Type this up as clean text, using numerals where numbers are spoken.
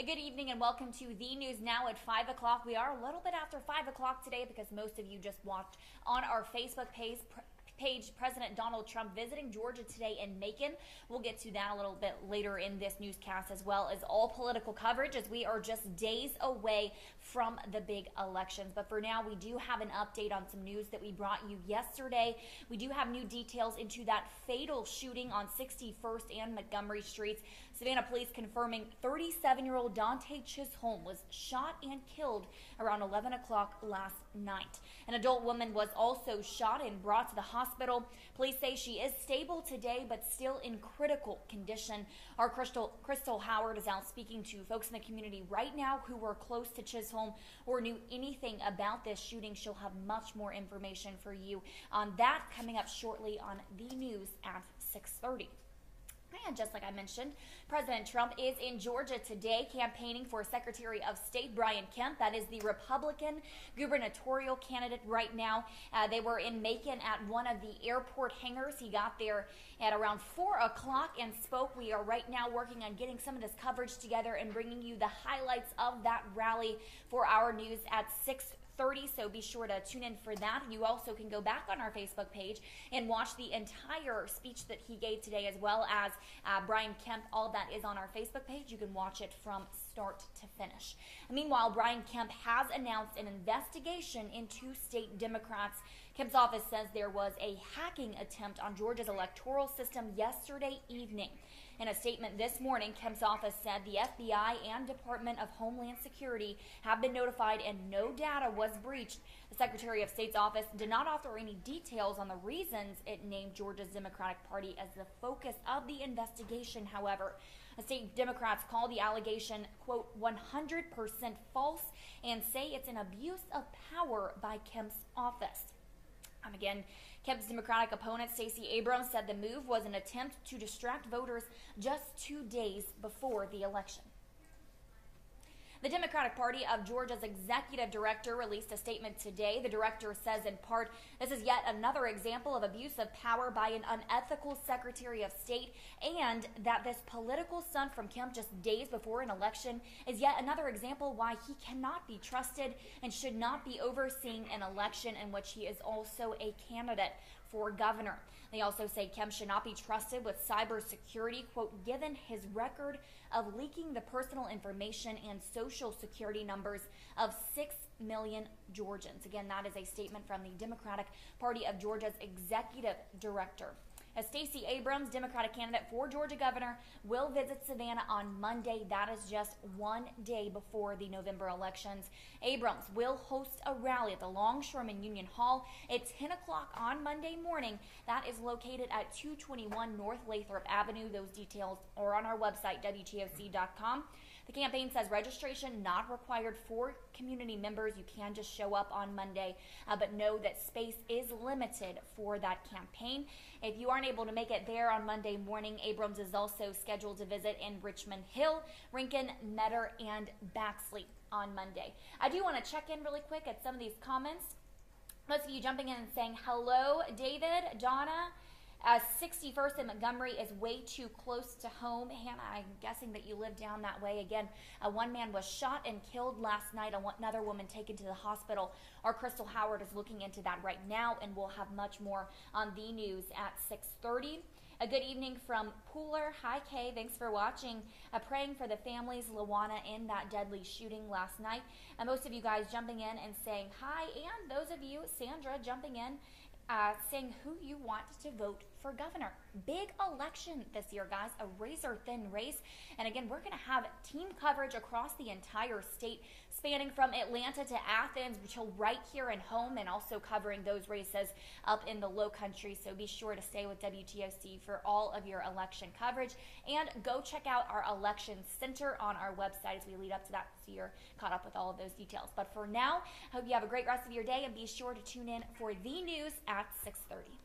A good evening and welcome to the news now at 5 o'clock. We are a little bit after 5 o'clock today because most of you just watched on our Facebook page. President Donald Trump visiting Georgia today in Macon. We'll get to that a little bit later in this newscast, as well as all political coverage, as we are just days away from the big elections. But for now, we do have an update on some news that we brought you yesterday. We do have new details into that fatal shooting on 61st and Montgomery Streets. Savannah police confirming 37-year-old Dante Chisholm was shot and killed around 11 o'clock last night. An adult woman was also shot and brought to the hospital. Police say she is stable today, but still in critical condition. Our Crystal Howard is out speaking to folks in the community right now who were close to Chisholm or knew anything about this shooting. She'll have much more information for you on that coming up shortly on the news at 6:30. And just like I mentioned, President Trump is in Georgia today campaigning for Secretary of State Brian Kemp. That is the Republican gubernatorial candidate right now. They were in Macon at one of the airport hangars. He got there at around 4 o'clock and spoke. We are right now working on getting some of this coverage together and bringing you the highlights of that rally for our news at 6:30, so be sure to tune in for that. You also can go back on our Facebook page and watch the entire speech that he gave today, as well as Brian Kemp. All of that is on our Facebook page. You can watch it from start to finish. Meanwhile, Brian Kemp has announced an investigation into state Democrats. Kemp's office says there was a hacking attempt on Georgia's electoral system yesterday evening. In a statement this morning, Kemp's office said the FBI and Department of Homeland Security have been notified and no data was breached. The Secretary of State's office did not offer any details on the reasons it named Georgia's Democratic Party as the focus of the investigation. However, the state Democrats call the allegation, quote, 100% false and say it's an abuse of power by Kemp's office. Again, Kemp's Democratic opponent, Stacey Abrams, said the move was an attempt to distract voters just 2 days before the election. The Democratic Party of Georgia's executive director released a statement today. The director says, in part, this is yet another example of abuse of power by an unethical Secretary of State, and that this political stunt from Kemp just days before an election is yet another example why he cannot be trusted and should not be overseeing an election in which he is also a candidate for governor. They also say Kemp should not be trusted with cybersecurity, quote, given his record of leaking the personal information and social security numbers of 6 million Georgians. Again, that is a statement from the Democratic Party of Georgia's executive director. As Stacey Abrams, Democratic candidate for Georgia governor, will visit Savannah on Monday. That is just 1 day before the November elections. Abrams will host a rally at the Longshoreman Union Hall at 10 o'clock on Monday morning. That is located at 221 North Lathrop Avenue. Those details are on our website, WTOC.com. The campaign says registration not required for community members. You can just show up on Monday, but know that space is limited for that campaign. If you aren't able to make it there on Monday morning, Abrams is also scheduled to visit in Richmond Hill, Rincon, Metter, and Baxley on Monday. I do want to check in really quick at some of these comments. Most of you jumping in and saying, hello, David, Donna. 61st and Montgomery is way too close to home. Hannah, I'm guessing that you live down that way. Again, one man was shot and killed last night, another woman taken to the hospital. Our Crystal Howard is looking into that right now, and we'll have much more on the news at 6:30. A good evening from Pooler. Hi, Kay. Thanks for watching. Praying for the families, Luana, in that deadly shooting last night. And most of you guys jumping in and saying hi, and those of you, Sandra, jumping in saying who you want to vote for governor. Big election this year, guys, a razor-thin race. And again, we're going to have team coverage across the entire state, spanning from Atlanta to Athens, until right here in home, and also covering those races up in the low country. So be sure to stay with WTOC for all of your election coverage. And go check out our election center on our website as we lead up to that, so you're caught up with all of those details. But for now, I hope you have a great rest of your day, and be sure to tune in for the news at 6:30.